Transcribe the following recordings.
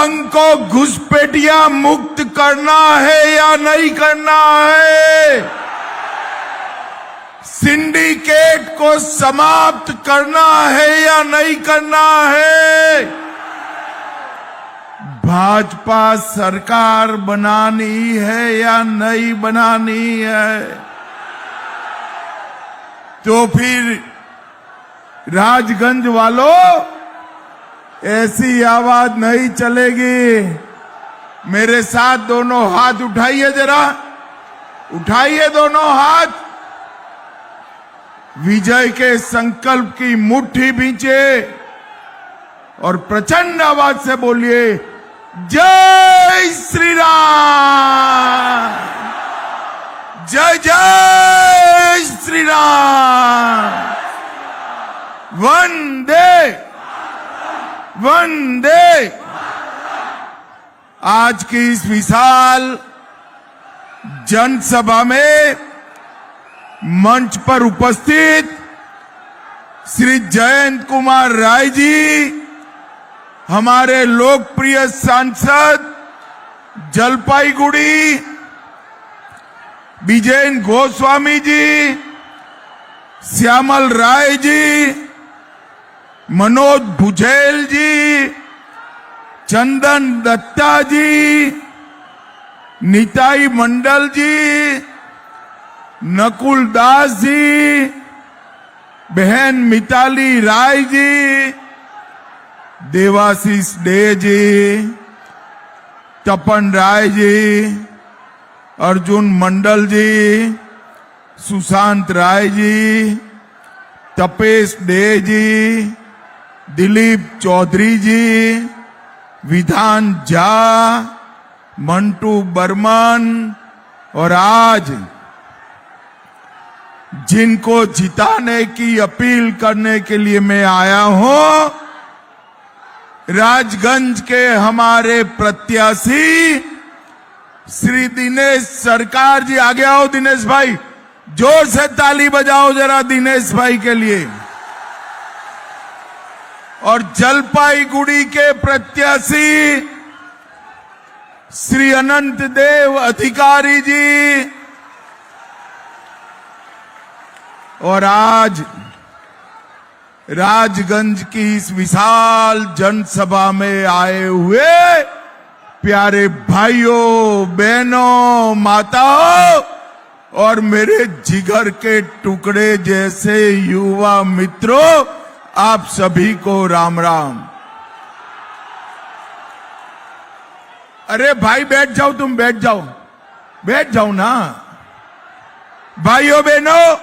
दबंग को घुसपैठिया मुक्त करना है या नहीं करना है, सिंडिकेट को समाप्त करना है या नहीं करना है, भाजपा सरकार बनानी है या नहीं बनानी है। तो फिर राजगंज वालों, ऐसी आवाज नहीं चलेगी। मेरे साथ दोनों हाथ उठाइए, जरा उठाइए दोनों हाथ। विजय के संकल्प की मुट्ठी भींचे और प्रचंड आवाज से बोलिए, जय श्री राम, जय जय श्री राम, वंदे वंदे। आज की इस विशाल जनसभा में मंच पर उपस्थित श्री जयंत कुमार राय जी, हमारे लोकप्रिय सांसद जलपाईगुड़ी, विजयन गोस्वामी जी, श्यामल राय जी, मनोज भुजेल जी, चंदन दत्ता जी, निताई मंडल जी, नकुल दास जी, बहन मिताली राय जी, देवाशीष डे जी, तपन राय जी, अर्जुन मंडल जी, सुशांत राय जी, तपेश डे जी, दिलीप चौधरी जी, विधान झा, मंटू बर्मन, और आज जिनको जिताने की अपील करने के लिए मैं आया हूं, राजगंज के हमारे प्रत्याशी श्री दिनेश सरकार जी। आगे आओ दिनेश भाई, जोर से ताली बजाओ जरा दिनेश भाई के लिए। और जलपाईगुड़ी के प्रत्याशी श्री अनंत देव अधिकारी जी। और आज राजगंज की इस विशाल जनसभा में आए हुए प्यारे भाइयों, बहनों, माताओं और मेरे जिगर के टुकड़े जैसे युवा मित्रों, आप सभी को राम राम। अरे भाई बैठ जाओ, तुम बैठ जाओ, बैठ जाओ ना। भाइयों बहनों,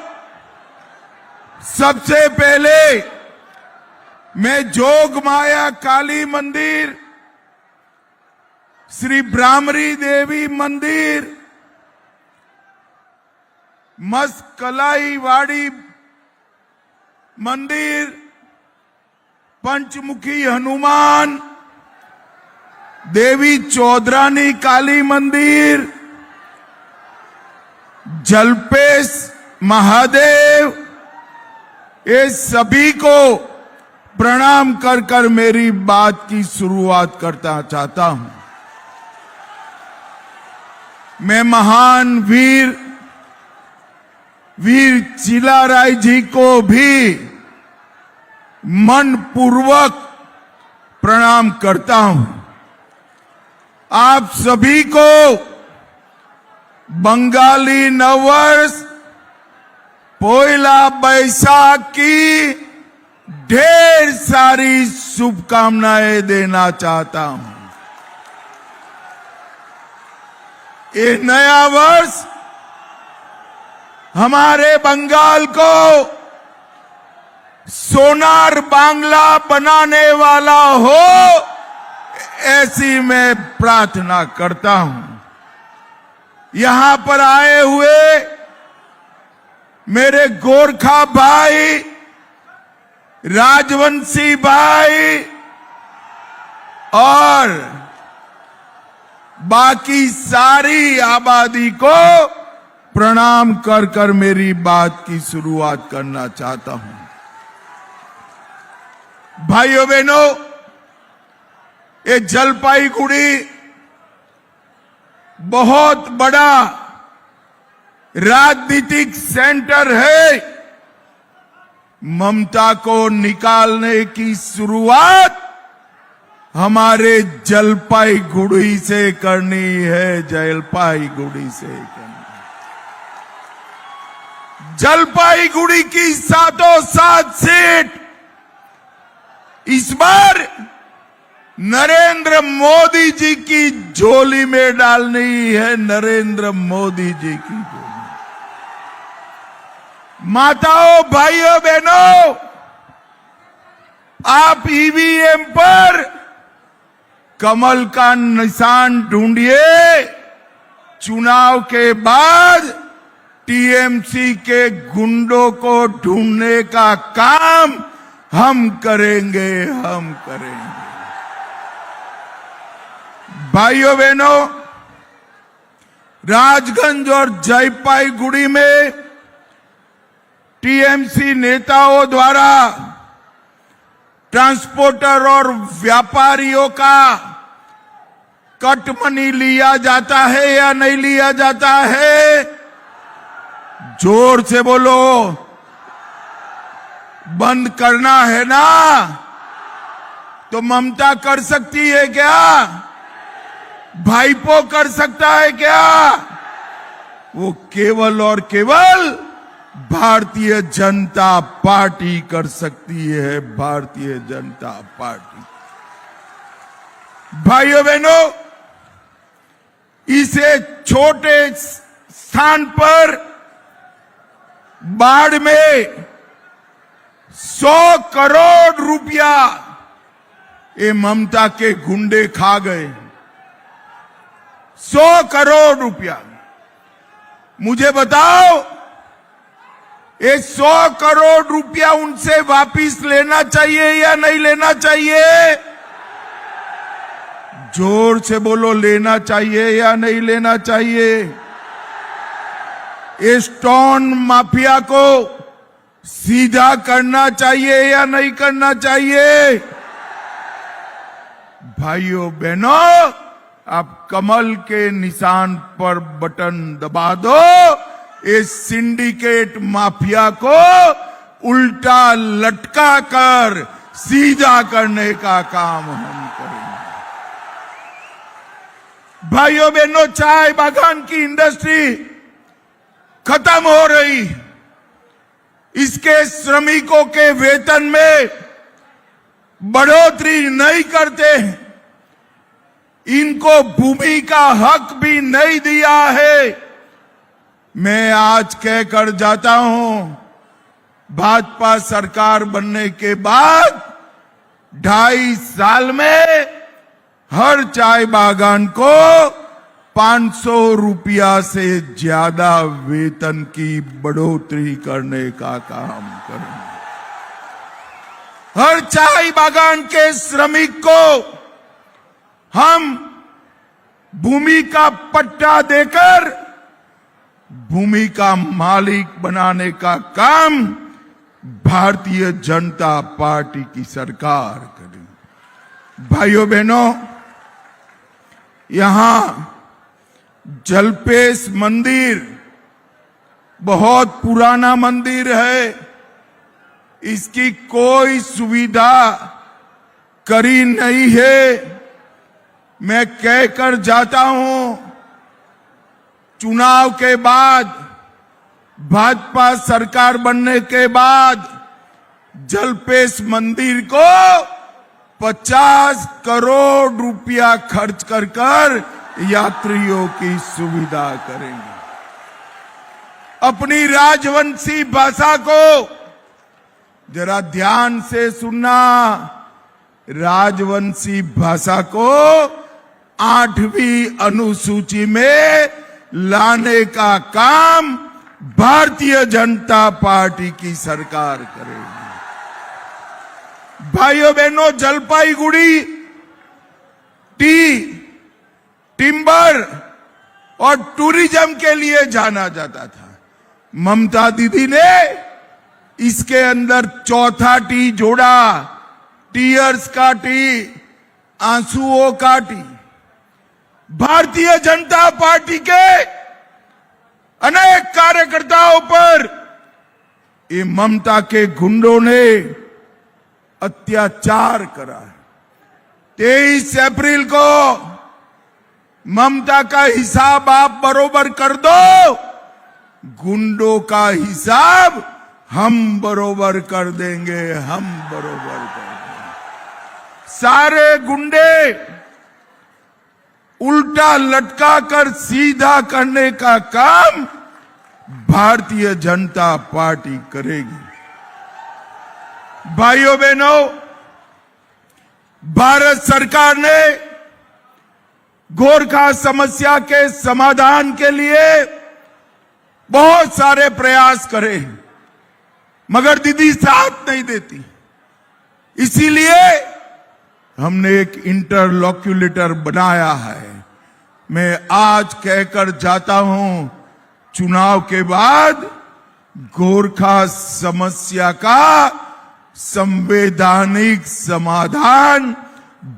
सबसे पहले मैं जोग माया काली मंदिर, श्री ब्राह्मरी देवी मंदिर, मस्कलाई वाड़ी मंदिर, पंचमुखी हनुमान, देवी चौधरानी काली मंदिर, जलपेश महादेव, ये सभी को प्रणाम कर कर मेरी बात की शुरुआत करना चाहता हूं। मैं महान वीर चिलाराय जी को भी मन पूर्वक प्रणाम करता हूं। आप सभी को बंगाली नववर्ष पोइला बैसाख की ढेर सारी शुभकामनाएं देना चाहता हूं। ये नया वर्ष हमारे बंगाल को सोनार बांग्ला बनाने वाला हो, ऐसी मैं प्रार्थना करता हूं। यहां पर आए हुए मेरे गोरखा भाई, राजवंशी भाई और बाकी सारी आबादी को प्रणाम कर कर मेरी बात की शुरुआत करना चाहता हूं। भाइयों बहनों, ये जलपाईगुड़ी बहुत बड़ा राजनीतिक सेंटर है। ममता को निकालने की शुरुआत हमारे जलपाईगुड़ी से करनी है, जलपाईगुड़ी से करनी। जलपाईगुड़ी की सातों सात सीट इस बार नरेंद्र मोदी जी की झोली में डालनी है, नरेंद्र मोदी जी की झोली। माताओं, भाइयों, बहनों, आप ईवीएम पर कमल का निशान ढूंढिए। चुनाव के बाद टीएमसी के गुंडों को ढूंढने का काम हम करेंगे, हम करेंगे। भाइयों बहनों, राजगंज और जलपाईगुड़ी में टीएमसी नेताओं द्वारा ट्रांसपोर्टर और व्यापारियों का कट मनी लिया जाता है या नहीं लिया जाता है? जोर से बोलो। बंद करना है ना? तो ममता कर सकती है क्या? भाईपो कर सकता है क्या? वो केवल और केवल भारतीय जनता पार्टी कर सकती है, भारतीय जनता पार्टी। भाइयों बहनों, इसे छोटे स्थान पर बाढ़ में 100 करोड़ रुपया ये ममता के गुंडे खा गए। 100 करोड़ रुपया। मुझे बताओ, ये 100 करोड़ रुपया उनसे वापिस लेना चाहिए या नहीं लेना चाहिए? जोर से बोलो, लेना चाहिए या नहीं लेना चाहिए? ये स्टोन माफिया को सीधा करना चाहिए या नहीं करना चाहिए? भाइयों बहनों, आप कमल के निशान पर बटन दबा दो। इस सिंडिकेट माफिया को उल्टा लटका कर सीधा करने का काम हम करेंगे। भाइयों बहनों, चाय बागान की इंडस्ट्री खत्म हो रही। इसके श्रमिकों के वेतन में बढ़ोतरी नहीं करते। इनको भूमि का हक भी नहीं दिया है। मैं आज कहकर जाता हूं, भाजपा सरकार बनने के बाद 2.5 साल में हर चाय बागान को 500 रुपया से ज्यादा वेतन की बढ़ोतरी करने का काम करेंगे। हर चाय बागान के श्रमिक को हम भूमि का पट्टा देकर भूमि का मालिक बनाने का काम भारतीय जनता पार्टी की सरकार करेगी। भाइयों बहनों, यहां जलपेश मंदिर बहुत पुराना मंदिर है। इसकी कोई सुविधा करी नहीं है। मैं कहकर जाता हूं, चुनाव के बाद, भाजपा सरकार बनने के बाद जलपेश मंदिर को 50 करोड़ रुपया खर्च कर यात्रियों की सुविधा करेंगे। अपनी राजवंशी भाषा को जरा ध्यान से सुनना। राजवंशी भाषा को 8वीं अनुसूची में लाने का काम भारतीय जनता पार्टी की सरकार करेगी। भाइयों बहनों, जलपाईगुड़ी टिम्बर और टूरिज्म के लिए जाना जाता था। ममता दीदी ने इसके अंदर चौथा टी जोड़ा, टीयर्स का टी, आंसुओं काटी। भारतीय जनता पार्टी के अनेक कार्यकर्ताओं पर ये ममता के गुंडों ने अत्याचार करा। 23 अप्रैल को ममता का हिसाब आप बरोबर कर दो, गुंडों का हिसाब हम बरोबर कर देंगे, हम बरोबर कर देंगे। सारे गुंडे उल्टा लटका कर सीधा करने का काम भारतीय जनता पार्टी करेगी। भाइयों बहनों, भारत सरकार ने गोरखा समस्या के समाधान के लिए बहुत सारे प्रयास करे, मगर दीदी साथ नहीं देती। इसीलिए हमने एक इंटरलॉक्यूलेटर बनाया है। मैं आज कहकर जाता हूं, चुनाव के बाद गोरखा समस्या का संवैधानिक समाधान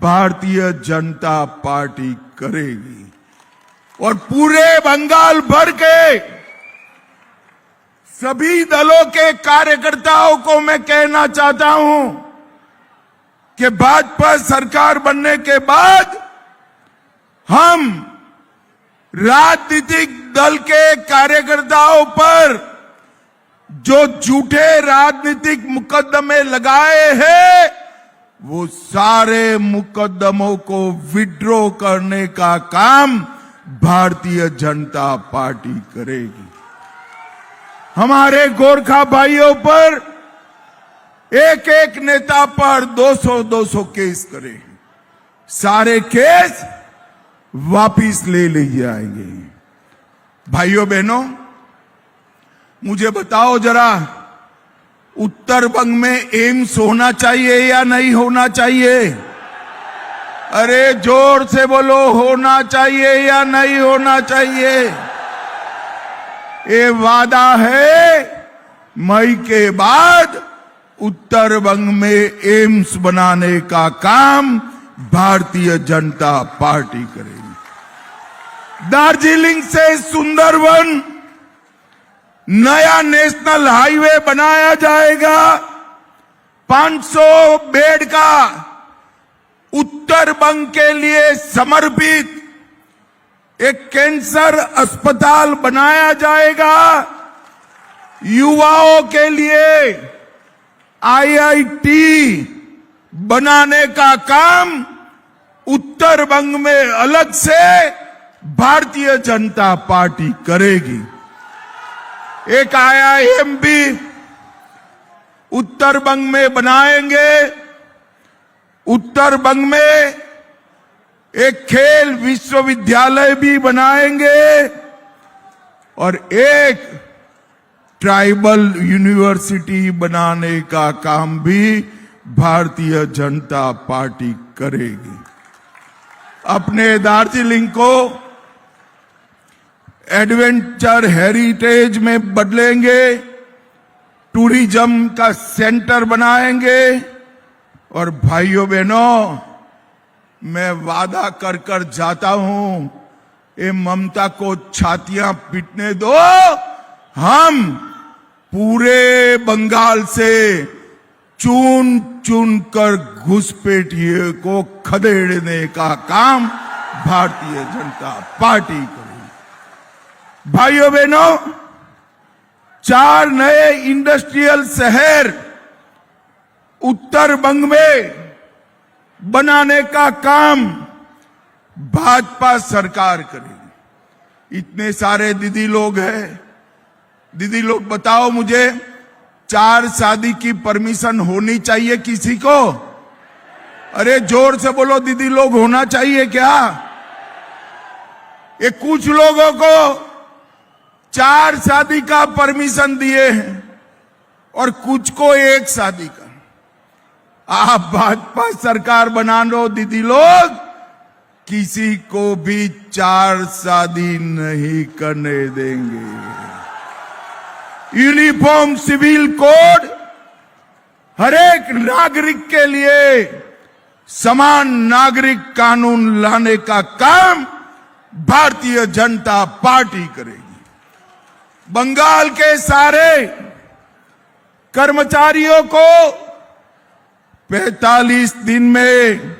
भारतीय जनता पार्टी करेगी और पूरे बंगाल भर के सभी दलों के कार्यकर्ताओं को मैं कहना चाहता हूं कि भाजपा सरकार बनने के बाद हम राजनीतिक दल के कार्यकर्ताओं पर जो झूठे राजनीतिक मुकदमे लगाए हैं, वो सारे मुकदमों को विड्रॉ करने का काम भारतीय जनता पार्टी करेगी। हमारे गोरखा भाइयों पर एक एक नेता पर 200-200 केस करे, सारे केस वापिस ले लिए जाएंगे। भाइयों बहनों, मुझे बताओ जरा, उत्तर बंग में एम्स होना चाहिए या नहीं होना चाहिए? अरे जोर से बोलो, होना चाहिए या नहीं होना चाहिए? ये वादा है, मई के बाद उत्तर बंग में एम्स बनाने का काम भारतीय जनता पार्टी करेगी। दार्जिलिंग से सुंदरवन नया नेशनल हाईवे बनाया जाएगा। 500 बेड का उत्तर बंग के लिए समर्पित एक कैंसर अस्पताल बनाया जाएगा। युवाओं के लिए IIT बनाने का काम उत्तर बंग में अलग से भारतीय जनता पार्टी करेगी। एक IIM भी उत्तर बंग में बनाएंगे। उत्तर बंग में एक खेल विश्वविद्यालय भी बनाएंगे और एक ट्राइबल यूनिवर्सिटी बनाने का काम भी भारतीय जनता पार्टी करेगी। अपने दार्जिलिंग को एडवेंचर हेरिटेज में बदलेंगे, टूरिज्म का सेंटर बनाएंगे। और भाइयों बहनों, मैं वादा कर कर जाता हूं, ये ममता को छातियां पीटने दो। हम पूरे बंगाल से चुन चुन कर घुसपैठिए को खदेड़ने का काम भारतीय जनता पार्टी करेगी। भाइयों बहनों, 4 नए इंडस्ट्रियल शहर उत्तर बंग में बनाने का काम भाजपा सरकार करेगी। इतने सारे दीदी लोग हैं, दीदी लोग बताओ मुझे, 4 शादी की परमिशन होनी चाहिए किसी को? अरे जोर से बोलो, दीदी लोग होना चाहिए क्या? ये कुछ लोगों को 4 शादी का परमिशन दिए हैं और कुछ को 1 शादी का। आप भाजपा सरकार बना लो दीदी लोग, किसी को भी 4 शादी नहीं करने देंगे। यूनिफॉर्म सिविल कोड हर एक नागरिक के लिए समान नागरिक कानून लाने का काम भारतीय जनता पार्टी करेगी। बंगाल के सारे कर्मचारियों को 45 दिन में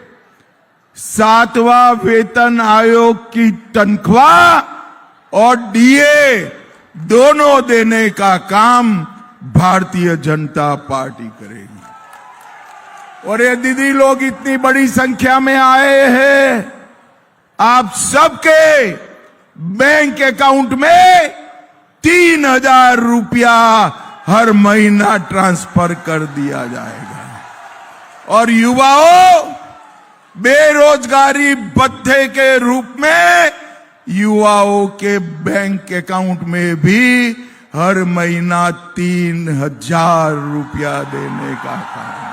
7वां वेतन आयोग की तनख्वाह और डीए दोनों देने का काम भारतीय जनता पार्टी करेगी। और ये दीदी लोग इतनी बड़ी संख्या में आए हैं, आप सबके बैंक अकाउंट में 3,000 रुपया हर महीना ट्रांसफर कर दिया जाएगा। और युवाओं, बेरोजगारी भत्ते के रूप में युवाओं के बैंक अकाउंट में भी हर महीना 3,000 रुपया देने का काम।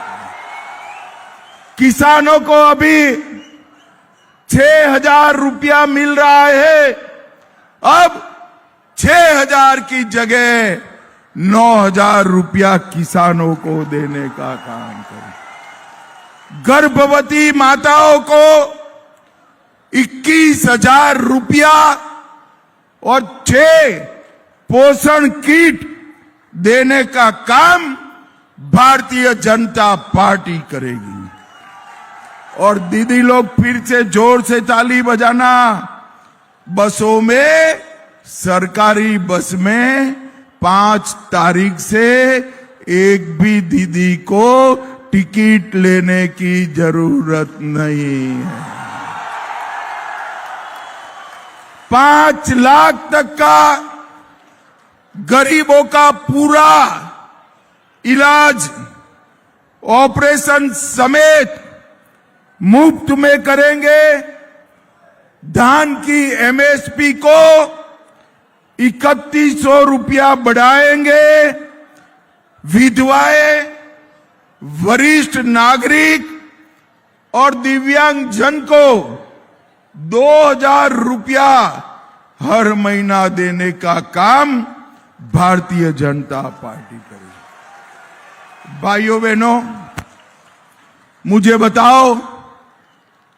किसानों को अभी 6,000 रुपया मिल रहा है, अब 6,000 की जगह 9,000 रुपया किसानों को देने का काम करें। गर्भवती माताओं को 21,000 रुपया और 6 पोषण किट देने का काम भारतीय जनता पार्टी करेगी। और दीदी लोग फिर से जोर से ताली बजाना। बसों में, सरकारी बस में 5 तारीख से एक भी दीदी को टिकट लेने की जरूरत नहीं है। 5 लाख तक का गरीबों का पूरा इलाज ऑपरेशन समेत मुफ्त में करेंगे। धान की एमएसपी को 3100 रुपया बढ़ाएंगे। विधवाएं, वरिष्ठ नागरिक और दिव्यांग जन को 2,000 रुपया हर महीना देने का काम भारतीय जनता पार्टी करेगी। भाइयों बहनों, मुझे बताओ,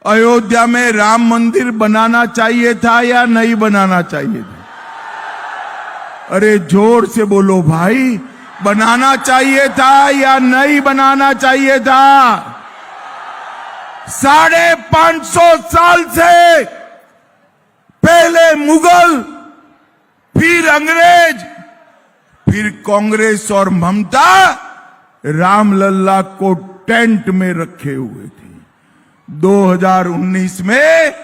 अयोध्या में राम मंदिर बनाना चाहिए था या नहीं बनाना चाहिए था? अरे जोर से बोलो भाई, बनाना चाहिए था या नहीं बनाना चाहिए था? 550 साल से पहले मुगल, फिर अंग्रेज, फिर कांग्रेस और ममता रामलला को टेंट में रखे हुए थे। 2019 में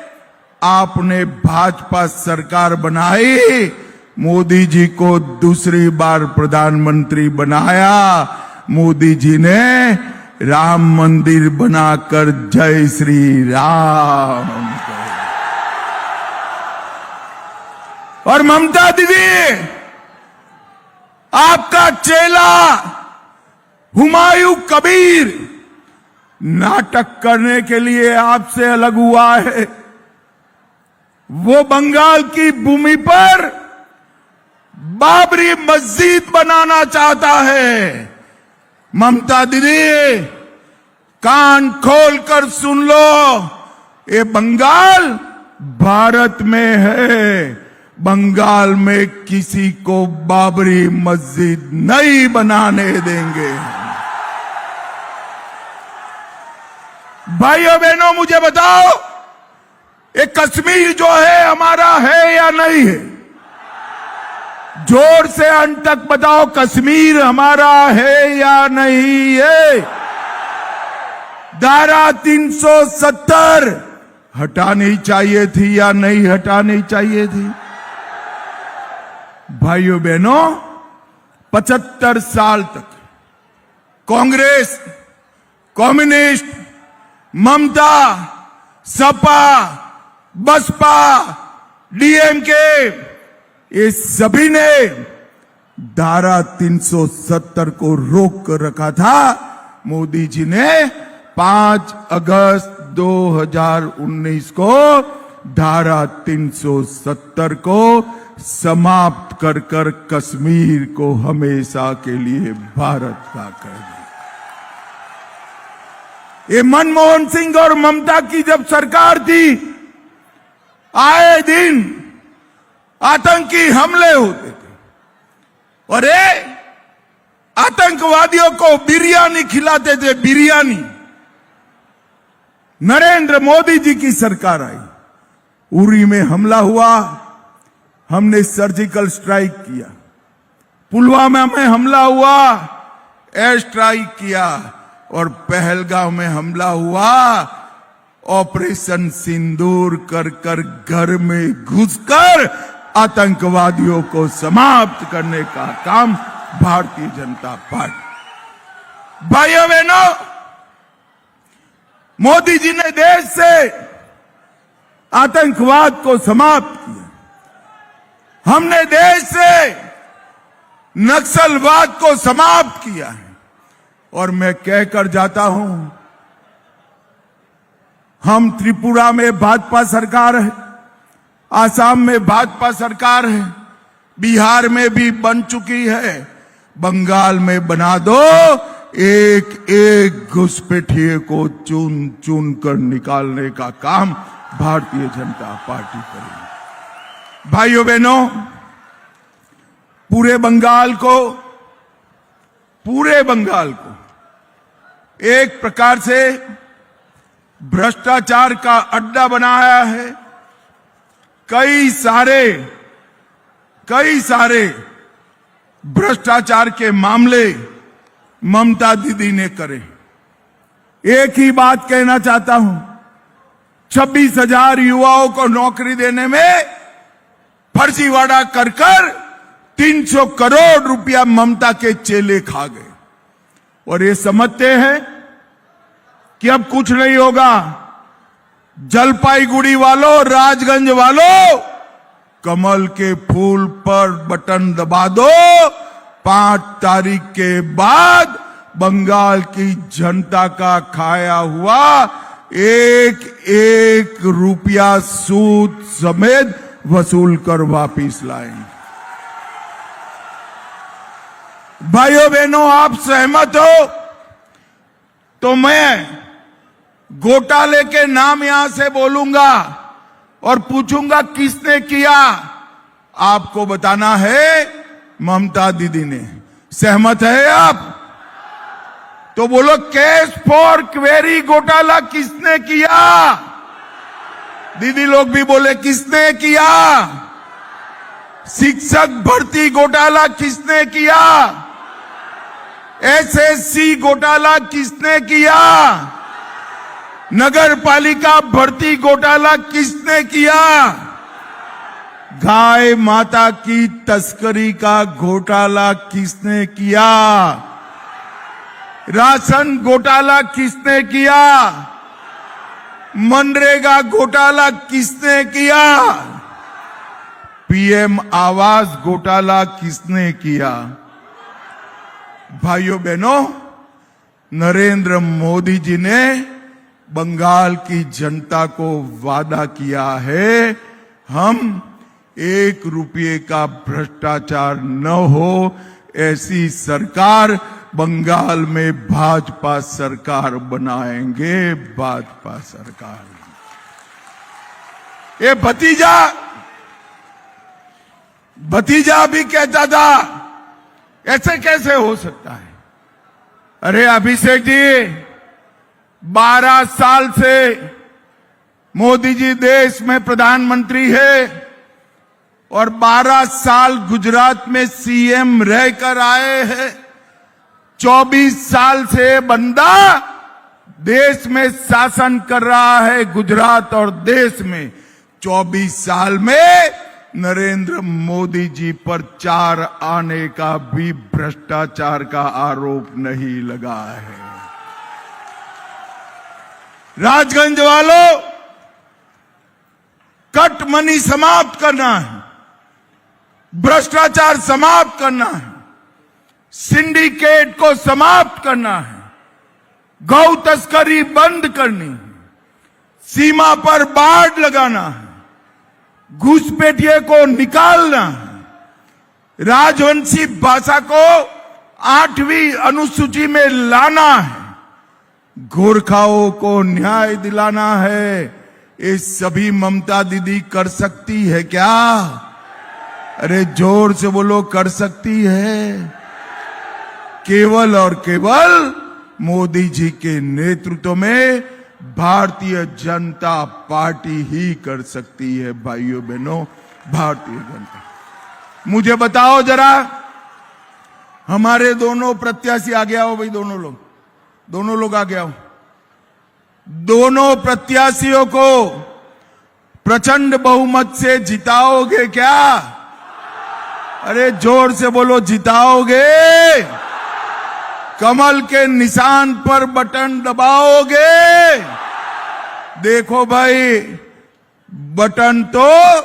आपने भाजपा सरकार बनाई, मोदी जी को दूसरी बार प्रधानमंत्री बनाया। मोदी जी ने राम मंदिर बनाकर जय श्री राम कहा। और ममता दीदी, आपका चेला हुमायूं कबीर नाटक करने के लिए आपसे अलग हुआ है। वो बंगाल की भूमि पर बाबरी मस्जिद बनाना चाहता है। ममता दीदी, कान खोलकर सुन लो, ये बंगाल भारत में है। बंगाल में किसी को बाबरी मस्जिद नहीं बनाने देंगे। भाइयों बहनों, मुझे बताओ, ये कश्मीर जो है हमारा है या नहीं है? जोर से अंत तक बताओ, कश्मीर हमारा है या नहीं है? धारा 370 हटानी चाहिए थी या नहीं हटानी चाहिए थी? भाइयों बहनों, 75 साल तक कांग्रेस, कम्युनिस्ट, ममता, सपा, बसपा, डीएमके, ये सभी ने धारा 370 को रोक कर रखा था। मोदी जी ने 5 अगस्त 2019 को धारा 370 को समाप्त कर कर कश्मीर को हमेशा के लिए भारत का कर दिया। ये मनमोहन सिंह और ममता की जब सरकार थी, आए दिन आतंकी हमले होते थे और ये आतंकवादियों को बिरयानी खिलाते थे, बिरयानी। नरेंद्र मोदी जी की सरकार आई, उरी में हमला हुआ, हमने सर्जिकल स्ट्राइक किया। पुलवामा में हमला हुआ, एयर स्ट्राइक किया। और पहलगांव में हमला हुआ, ऑपरेशन सिंदूर कर कर घर में घुसकर आतंकवादियों को समाप्त करने का काम भारतीय जनता पार्टी। भाइयों बहनों, मोदी जी ने देश से आतंकवाद को समाप्त किया। हमने देश से नक्सलवाद को समाप्त किया है। और मैं कहकर जाता हूं, हम त्रिपुरा में भाजपा सरकार है, आसाम में भाजपा सरकार है, बिहार में भी बन चुकी है, बंगाल में बना दो। एक एक घुसपैठिए को चुन चुन कर निकालने का काम भारतीय जनता पार्टी करेगी। भाइयों बहनों, पूरे बंगाल को एक प्रकार से भ्रष्टाचार का अड्डा बनाया है। कई सारे भ्रष्टाचार के मामले ममता दीदी ने करे। एक ही बात कहना चाहता हूं, 26,000 युवाओं को नौकरी देने में फर्जीवाड़ा कर 300 करोड़ रुपया ममता के चेले खा गए। और ये समझते हैं कि अब कुछ नहीं होगा। जलपाईगुड़ी वालों, राजगंज वालों, कमल के फूल पर बटन दबा दो। 5 तारीख के बाद बंगाल की जनता का खाया हुआ एक एक रुपया सूद समेत वसूल कर वापिस लाएंगे। भाइयों बहनों, आप सहमत हो तो मैं घोटाले के नाम यहां से बोलूंगा और पूछूंगा किसने किया। आपको बताना है ममता दीदी ने। सहमत है आप? तो बोलो, केस फॉर क्वेरी घोटाला किसने किया? दीदी लोग भी बोले किसने किया? शिक्षक भर्ती घोटाला किसने किया? एसएससी घोटाला किसने किया? नगर पालिका भर्ती घोटाला किसने किया? गाय माता की तस्करी का घोटाला किसने किया? राशन घोटाला किसने किया? मनरेगा घोटाला किसने किया? पीएम आवास घोटाला किसने किया? भाइयों बहनों, नरेंद्र मोदी जी ने बंगाल की जनता को वादा किया है, हम 1 रुपये का भ्रष्टाचार न हो ऐसी सरकार बंगाल में भाजपा सरकार बनाएंगे। भाजपा सरकार। ये भतीजा भी कहता था ऐसे कैसे हो सकता है। अरे अभिषेक जी, 12 साल से मोदी जी देश में प्रधानमंत्री है और 12 साल गुजरात में सीएम रहकर आए हैं। 24 साल से बंदा देश में शासन कर रहा है, गुजरात और देश में। 24 साल में नरेंद्र मोदी जी पर 4 आने का भी भ्रष्टाचार का आरोप नहीं लगा है। राजगंज वालों, कट मनी समाप्त करना है, भ्रष्टाचार समाप्त करना है, सिंडिकेट को समाप्त करना है, गौ तस्करी बंद करनी है, सीमा पर बाड़ लगाना है, घुसपैठिए को निकालना है, राजवंशी भाषा को 8वीं अनुसूची में लाना है, गोरखाओं को न्याय दिलाना है, ये सभी ममता दीदी कर सकती है क्या? अरे जोर से बोलो, कर सकती है? केवल और केवल मोदी जी के नेतृत्व में भारतीय जनता पार्टी ही कर सकती है। भाइयों बहनों, भारतीय जनता। मुझे बताओ जरा, हमारे दोनों प्रत्याशी आ गया हो भाई, दोनों लोग आ गया हो। दोनों प्रत्याशियों को प्रचंड बहुमत से जिताओगे क्या? अरे जोर से बोलो, जिताओगे? कमल के निशान पर बटन दबाओगे? देखो भाई, बटन तो